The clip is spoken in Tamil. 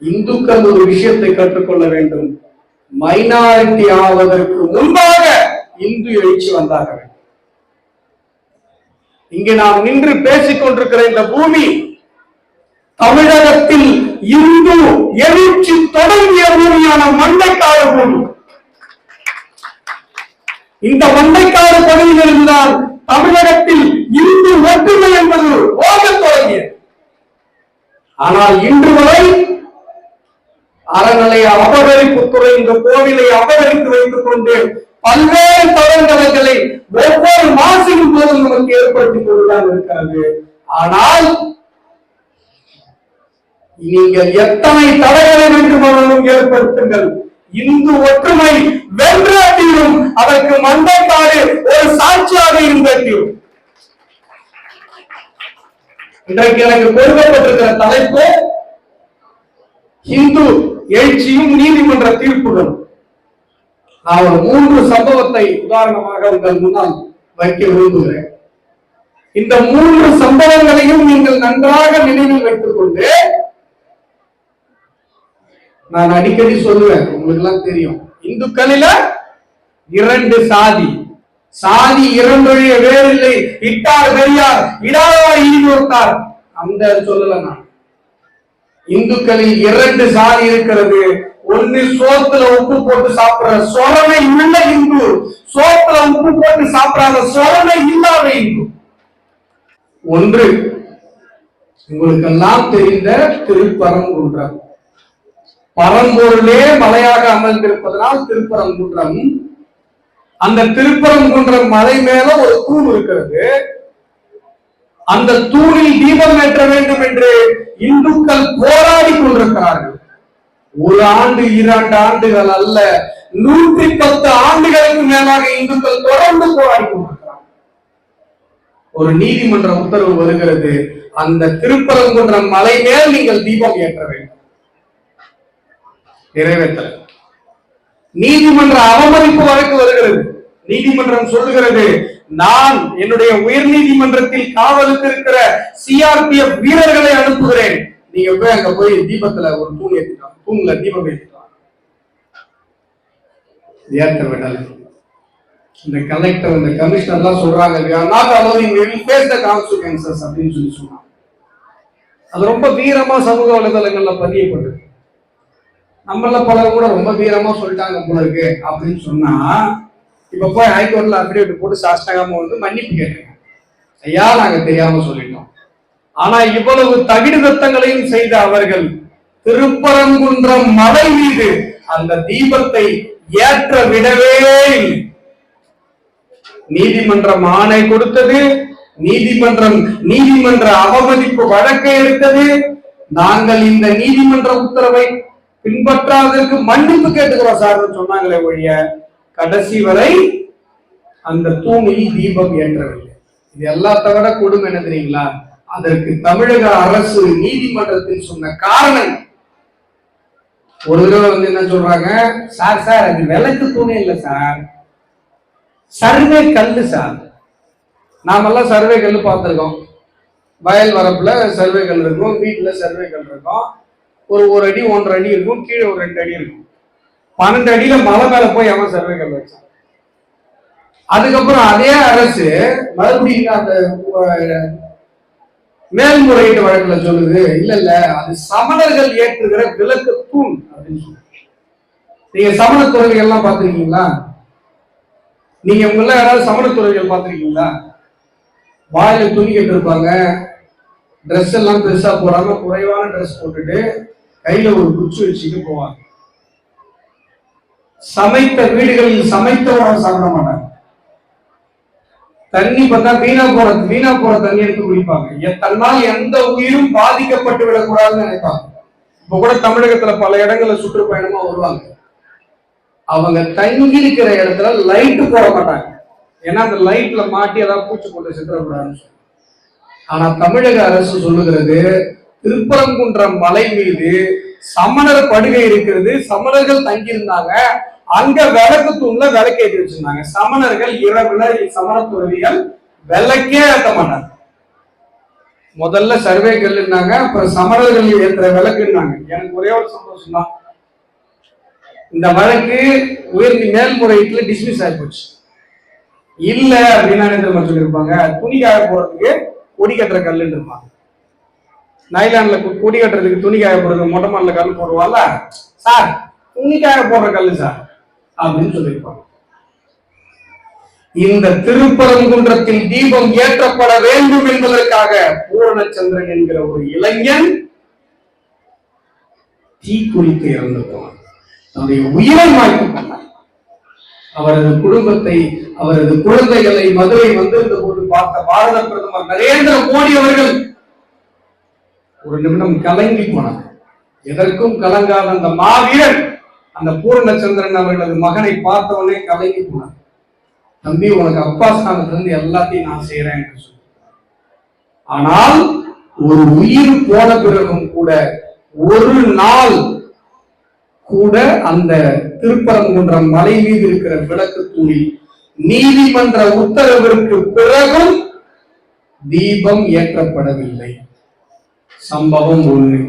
இந்துக்கள் ஒரு விஷயத்தை கற்றுக்கொள்ள வேண்டும். மைனாரிட்டி ஆவதற்கு முன்பாக இந்து எழுச்சி வந்தாக வேண்டும். இங்கே நாம் நின்று பேசிக் கொண்டிருக்கிற இந்த பூமி தமிழகத்தில் இந்து எழுச்சி தொடங்கிய பூமியான மண்டைக்காடு பூமி. இந்த மண்டைக்காடு பகுதியில் இருந்தால் தமிழகத்தில் இந்து ஒற்றுமை என்பது ஓகத் தொடங்கியது. ஆனால் இன்று வரை அறநிலை அபகரிப்புத்துறை இந்த கோவிலை அபகரித்து வைத்துக் கொண்டு பல்வேறு தடங்களை ஒவ்வொரு மாசின் போதும் நமக்கு ஏற்படுத்திக் கொண்டுதான் இருக்கிறது. ஆனால் நீங்கள் எத்தனை தடைகளை வேண்டுமானாலும் ஏற்படுத்துங்கள், இந்து ஒற்றுமை வென்றும் அதற்கு மண்டைக்காடு ஒரு சாட்சியாக இருந்தும். இன்றைக்கு எனக்கு கொடுக்கப்பட்டிருக்கிற தலைப்பு இந்து எழுச்சியும் நீதிமன்ற தீர்ப்புகள். நான் ஒரு 3 சம்பவத்தை உதாரணமாக உங்கள் முன்னால் வைக்க விரும்புகிறேன். இந்த 3 சம்பவங்களையும் நீங்கள் நன்றாக நினைவில் வைத்துக் கொண்டு, நான் அடிக்கடி சொல்லுவேன், உங்களுக்கு எல்லாம் தெரியும், இந்துக்களில 2 சாதி, சாதி 2 வேறில்லை, இட்டார் பெரியார் இடாதவர் ஈடுத்தார், அந்த சொல்லல. நான் இந்துக்களில் 2 சாதி இருக்கிறது. ஒன்னு சோத்துல உப்பு போட்டு சாப்பிடுற சொரணை உள்ள இந்து, சோத்துல உப்பு போட்டு சாப்பிடாத சொரணை இல்லாத இந்து. ஒன்று உங்களுக்கெல்லாம் தெரிந்த திருப்பரங்குன்றம். பரம்பொருளே மலையாக அமர்ந்திருப்பதனால் திருப்பரங்குன்றம். அந்த திருப்பரங்குன்றம் மலை மேல ஒரு தூண் இருக்கிறது. அந்த தூணில் தீபம் ஏற்ற வேண்டும் என்று இந்துக்கள் போராடி கொண்டிருக்கிறார்கள். 1 ஆண்டு 2 ஆண்டுகள் அல்ல, 110 ஆண்டுகளுக்கு மேலாக இந்துக்கள் தொடர்ந்து போராடி கொண்டிருக்கிறார்கள். ஒரு நீதிமன்ற உத்தரவு வருகிறது, அந்த திருப்பரங்குன்றம் மலை மேல் நீங்கள் தீபம் ஏற்ற வேண்டும். நிறைவேற்ற நீதிமன்ற அவமதிப்பு வழக்கு வருகிறது. நீதிமன்றம் சொல்லுகிறது, நான் என்னுடைய உயர் நீதிமன்றத்தில் காவலுக்கு இருக்கிற சிஆர்பிஎஃப் வீரர்களை அனுப்புகிறேன், நீங்க போய் அங்க போய் தீபத்துல ஒரு தூண் ஏற்றிக்கலாம், தூண்ல தீபம் ஏற்றிக்கலாம். ஏற்ற விடல. இந்த கலெக்டர் இந்த கமிஷனர் எல்லாம் சொல்றாங்க, அப்படின்னு சொல்லி சொன்னாங்க. அது ரொம்ப வீரமா சமூக வலைதளங்கள்ல பதியப்பட்டது. நம்மள பலர் கூட ரொம்ப வீரமா சொல்லிட்டாங்க போல இருக்கு அப்படின்னு சொன்னா, இப்ப போய் ஹைகோர்ட்ல அபிடேவிட் போட்டு சாஷ்டாகமா வந்து மன்னிப்பு கேட்குங்க, ஐயா நாங்க தெரியாம சொல்லிட்டோம். ஆனா இவ்வளவு தகிடு தத்தங்களையும் செய்த அவர்கள் திருப்பரங்குன்றம் மலை மீது அந்த தீபத்தை ஏற்ற விடவே இல்லை. நீதிமன்றம் ஆணை கொடுத்தது, நீதிமன்ற அவமதிப்பு வழக்கை எடுத்தது. நாங்கள் இந்த நீதிமன்ற உத்தரவை பின்பற்றாததற்கு மன்னிப்பு கேட்டுக்கிறோம் சார் சொன்னாங்களே ஒழிய கடைசி வரை அந்த தூணில் தீபம் ஏற்றவில்லை. இது எல்லாத்த விட கொடுமை என்ன தெரியுங்களா? அதற்கு தமிழக அரசு நீதிமன்றத்தில் சொன்ன காரணம், ஒரு தடவை வந்து என்ன சொல்றாங்க, சார் அது விளக்கு தூணே இல்லை சார், சர்வே கல்லு சார். நாமெல்லாம் சர்வே கல்லு பார்த்திருக்கோம். வயல் வரப்புல சர்வே கல் இருக்கும், வீட்டுல சர்வே கல் இருக்கும். ஒரு 1 அடி 1.5 அடி இருக்கும், கீழே ஒரு 2 அடி இருக்கும். 12 அடியில மலை மேல போய் அவன் சர்வே கல் வச்சான். அதுக்கப்புறம் அதே அரசு மறுபடியும் அந்த மேல்முறையீட்டு வழக்குல சொல்லுது, இல்ல அது சமணர்கள் ஏற்றுகிற விளக்கு தூண் அப்படின்னு சொல்லி. நீங்க சமண துறவிகள் எல்லாம் பார்த்திருக்கீங்களா? நீங்க உங்கள யாராவது சமண துறவிகள் பார்த்திருக்கீங்களா? வாயில துணி கட்டு இருப்பாங்க, ட்ரெஸ் எல்லாம் பெருசா போடாம குறைவான ட்ரெஸ் போட்டுட்டு கையில ஒரு குச்சி வச்சுட்டு போவாங்க. சமைத்த வீடுகளில் சமைத்த உணவு சாப்பிட மாட்டாங்க. தண்ணி பார்த்தா வீணா போற தண்ணி எடுத்து குடிப்பாங்க. தன்னால் எந்த உயிரும் பாதிக்கப்பட்டு விடக்கூடாதுன்னு நினைப்பாங்க. இப்ப கூட தமிழகத்துல பல இடங்கள்ல சுற்றுப்பயணமா வருவாங்க. அவங்க தங்கி இருக்கிற இடத்துல லைட்டு போட மாட்டாங்க, ஏன்னா அந்த லைட்ல மாட்டி ஏதாவது பூச்சி போட்டு செத்துறக்கூடாதுன்னு சொல்லி. ஆனா தமிழக அரசு சொல்லுகிறது, திருப்பரங்குன்றம் மலை மீது சமணர் படுகை இருக்கிறது, சமணர்கள் தங்கியிருந்தாங்க, அங்க விளக்கு தூண்ல விளக்கேற்றி வச்சிருந்தாங்க. சமணர்கள் இரவுல சமண துறவிகள் விளக்கே ஏற்ற மாட்டாங்க. முதல்ல சர்வே கல்லுனாங்க, அப்புறம் சமணர்கள் ஏற்ற விளக்குன்னாங்க. எனக்கு ஒரே ஒரு சந்தோஷம் தான், இந்த வழக்கு உயர்ந்த மேல்முறையீட்டுல டிஸ்மிஸ் ஆகி போச்சு. இல்ல அப்படின்னா என்ன சொல்லியிருப்பாங்க, துணி காய போறதுக்கு கொடி கட்டுற கல்லுன்னு இருப்பாங்க. நைலான்ல கொடி கட்டுறதுக்கு துணி காய போடுறது மொட்டை மாடல கல் போடுவாங்க சார், துணி காய போடுற கல்லு சார் அப்படின்னு சொல்லியிருப்பாங்க. இந்த திருப்பரங்குன்றத்தில் தீபம் ஏற்றப்பட வேண்டும் என்பதற்காக பூரணச்சந்திரன் என்கிற ஒரு இளைஞன் தீ குறித்து இறந்து போனார். தன்னுடைய உயிரை மாய்த்துக் கொண்டார். அவரது குடும்பத்தை, அவரது குழந்தைகளை மதுரை வந்திருந்த போது பார்த்த பாரத பிரதமர் நரேந்திர மோடி அவர்கள் ஒரு நிமிடம் கலங்கி போனார். எதற்கும் கலங்காத அந்த மாவீரன் அந்த பூரணச்சந்திரன் அவர்களது மகனை பார்த்தவனே கலங்கி போனார். தம்பி, உனக்கு அப்பா ஸ்தானத்திலிருந்து எல்லாத்தையும் நான் செய்யறேன் என்று சொல்லி. ஆனால் ஒரு உயிர் போன பிறகும் கூட ஒரு நாள் கூட அந்த திருப்பரங்குன்றம் மலை மீது இருக்கிற விளக்கு தூணில் நீதிமன்ற உத்தரவிற்கு பிறகும் தீபம் ஏற்றப்படவில்லை. சம்பவம் 1.